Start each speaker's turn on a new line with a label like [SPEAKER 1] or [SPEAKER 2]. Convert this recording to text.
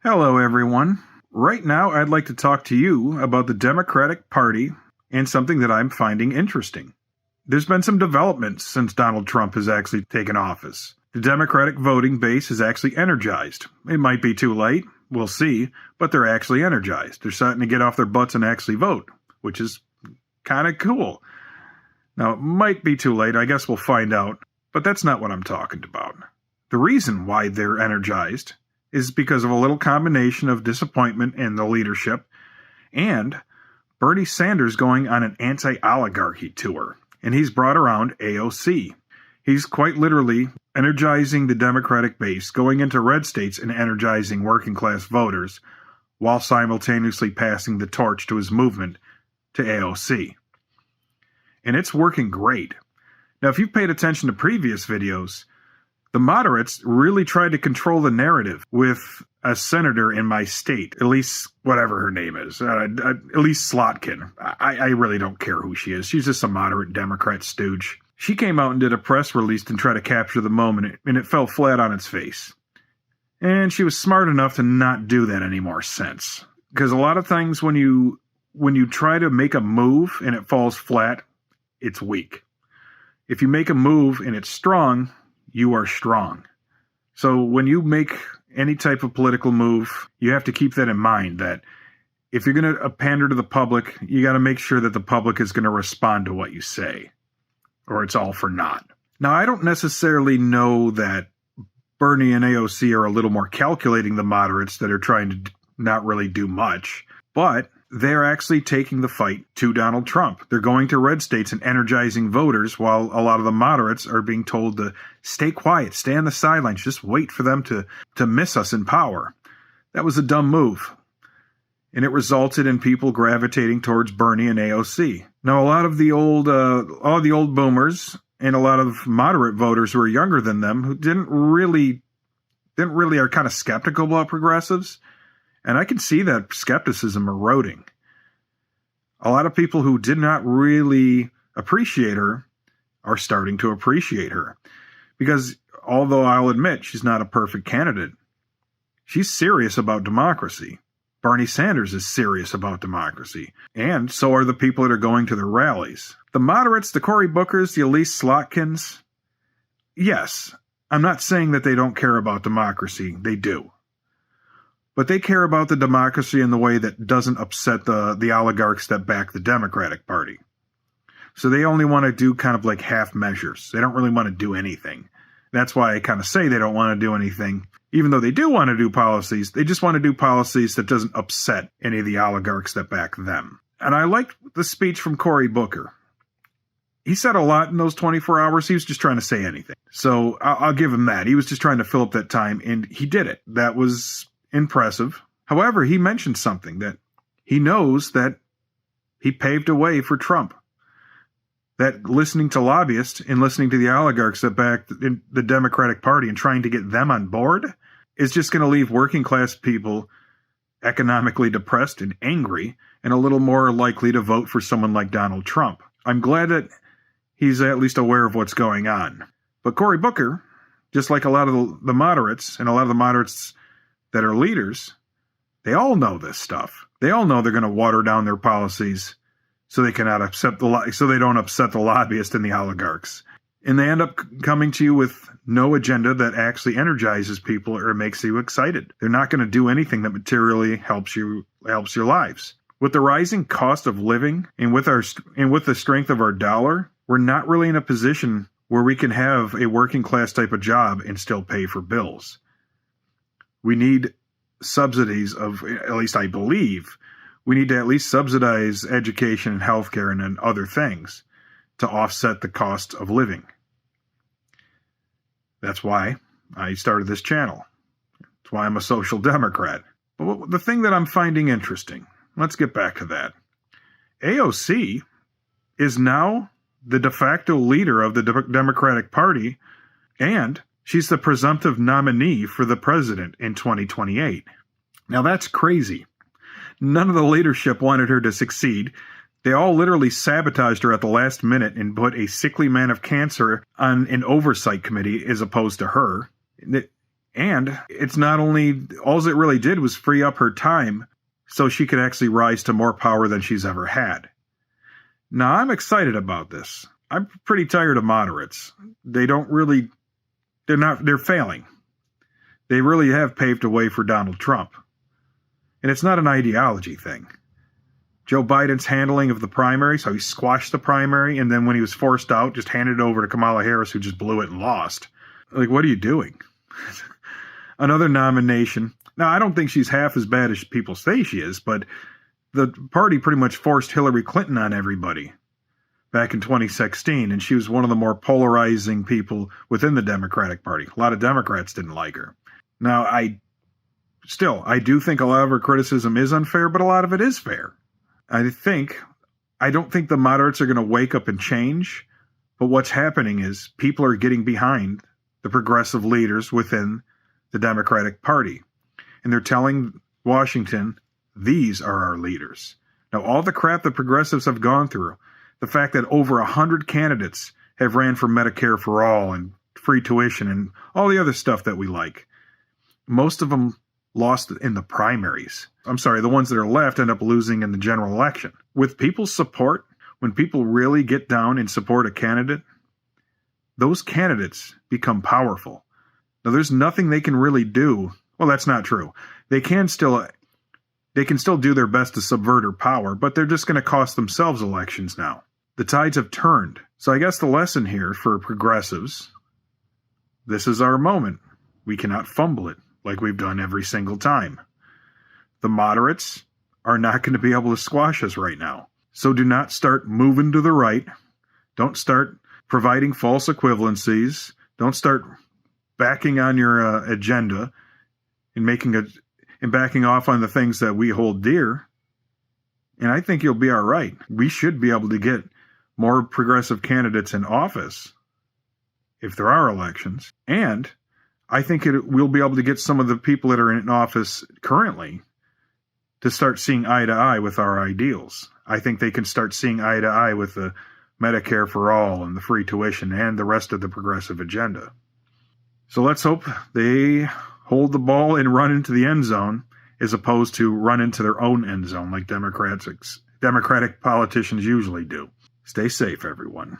[SPEAKER 1] Hello, everyone. Right now, I'd like to talk to you about the Democratic Party and something that I'm finding interesting. There's been some developments since Donald Trump has actually taken office. The Democratic voting base is actually energized. It might be too late, we'll see, but they're actually energized. They're starting to get off their butts and actually vote, which is kind of cool. Now, it might be too late, I guess we'll find out, but that's not what I'm talking about. The reason why they're energized is because of a little combination of disappointment in the leadership and Bernie Sanders going on an anti-oligarchy tour. And he's brought around AOC. He's quite literally energizing the Democratic base, going into red states and energizing working-class voters, while simultaneously passing the torch to his movement to AOC. And it's working great. Now, if you've paid attention to previous videos, the moderates really tried to control the narrative with a senator in my state, Elise, whatever her name is, Elise Slotkin. I really don't care who she is. She's just a moderate Democrat stooge. She came out and did a press release to try to capture the moment, and it fell flat on its face. And she was smart enough to not do that anymore since. Because a lot of things, when you try to make a move and it falls flat, it's weak. If you make a move and it's strong, you are strong. So when you make any type of political move, you have to keep that in mind, that if you're going to pander to the public, you got to make sure that the public is going to respond to what you say, or it's all for naught. Now, I don't necessarily know that Bernie and AOC are a little more calculating the moderates that are trying to not really do much, but they're actually taking the fight to Donald Trump. They're going to red states and energizing voters, while a lot of the moderates are being told to stay quiet, stay on the sidelines, just wait for them to miss us in power. That was a dumb move. And it resulted in people gravitating towards Bernie and AOC. Now, a lot of the old boomers and a lot of moderate voters who are younger than them, who didn't really are kind of skeptical about progressives. And I can see that skepticism eroding. A lot of people who did not really appreciate her are starting to appreciate her. Because although I'll admit she's not a perfect candidate, she's serious about democracy. Bernie Sanders is serious about democracy. And so are the people that are going to the rallies. The moderates, the Cory Bookers, the Elise Slotkins, yes, I'm not saying that they don't care about democracy. They do. But they care about the democracy in the way that doesn't upset the oligarchs that back the Democratic Party. So they only want to do kind of like half measures. They don't really want to do anything. That's why I kind of say they don't want to do anything. Even though they do want to do policies, they just want to do policies that doesn't upset any of the oligarchs that back them. And I liked the speech from Cory Booker. He said a lot in those 24 hours. He was just trying to say anything. So I'll give him that. He was just trying to fill up that time, and he did it. That was impressive. However, he mentioned something, that he knows that he paved a way for Trump. That listening to lobbyists and listening to the oligarchs that back the Democratic Party and trying to get them on board is just going to leave working class people economically depressed and angry and a little more likely to vote for someone like Donald Trump. I'm glad that he's at least aware of what's going on. But Cory Booker, just like a lot of the moderates and a lot of the moderates that are leaders, they all know this stuff. They all know they're going to water down their policies so they cannot so they don't upset the lobbyists and the oligarchs. And they end up coming to you with no agenda that actually energizes people or makes you excited. They're not going to do anything that materially helps your lives. With the rising cost of living and with the strength of our dollar, we're not really in a position where we can have a working class type of job and still pay for bills. We need subsidies of, at least I believe, we need to at least subsidize education and healthcare and other things to offset the cost of living. That's why I started this channel. That's why I'm a social democrat. But the thing that I'm finding interesting, let's get back to that. AOC is now the de facto leader of the Democratic Party, and she's the presumptive nominee for the president in 2028. Now that's crazy. None of the leadership wanted her to succeed. They all literally sabotaged her at the last minute and put a sickly man of cancer on an oversight committee as opposed to her. And it's not only, all it really did was free up her time so she could actually rise to more power than she's ever had. Now, I'm excited about this. I'm pretty tired of moderates. They're failing. They really have paved a way for Donald Trump. And it's not an ideology thing. Joe Biden's handling of the primary, so he squashed the primary, and then when he was forced out, just handed it over to Kamala Harris, who just blew it and lost. Like, what are you doing? Another nomination. Now, I don't think she's half as bad as people say she is, but the party pretty much forced Hillary Clinton on everybody back in 2016, and she was one of the more polarizing people within the Democratic Party. A lot of Democrats didn't like her. Now, I do think a lot of her criticism is unfair, but a lot of it is fair. I don't think the moderates are going to wake up and change, but what's happening is people are getting behind the progressive leaders within the Democratic Party. And they're telling Washington, these are our leaders. Now, all the crap the progressives have gone through, the fact that over 100 candidates have ran for Medicare for all and free tuition and all the other stuff that we like, most of them lost in the primaries. The ones that are left end up losing in the general election. With people's support, when people really get down and support a candidate, those candidates become powerful. Now, there's nothing they can really do. Well, that's not true. They can still do their best to subvert her power, but they're just going to cost themselves elections now. The tides have turned. So I guess the lesson here for progressives, this is our moment. We cannot fumble it like we've done every single time. The moderates are not going to be able to squash us right now. So do not start moving to the right. Don't start providing false equivalencies. Don't start backing on your agenda and backing off on the things that we hold dear. And I think you'll be all right. We should be able to get more progressive candidates in office if there are elections. And I think we'll be able to get some of the people that are in office currently to start seeing eye to eye with our ideals. I think they can start seeing eye to eye with the Medicare for all and the free tuition and the rest of the progressive agenda. So let's hope they hold the ball and run into the end zone as opposed to run into their own end zone like Democratic politicians usually do. Stay safe, everyone.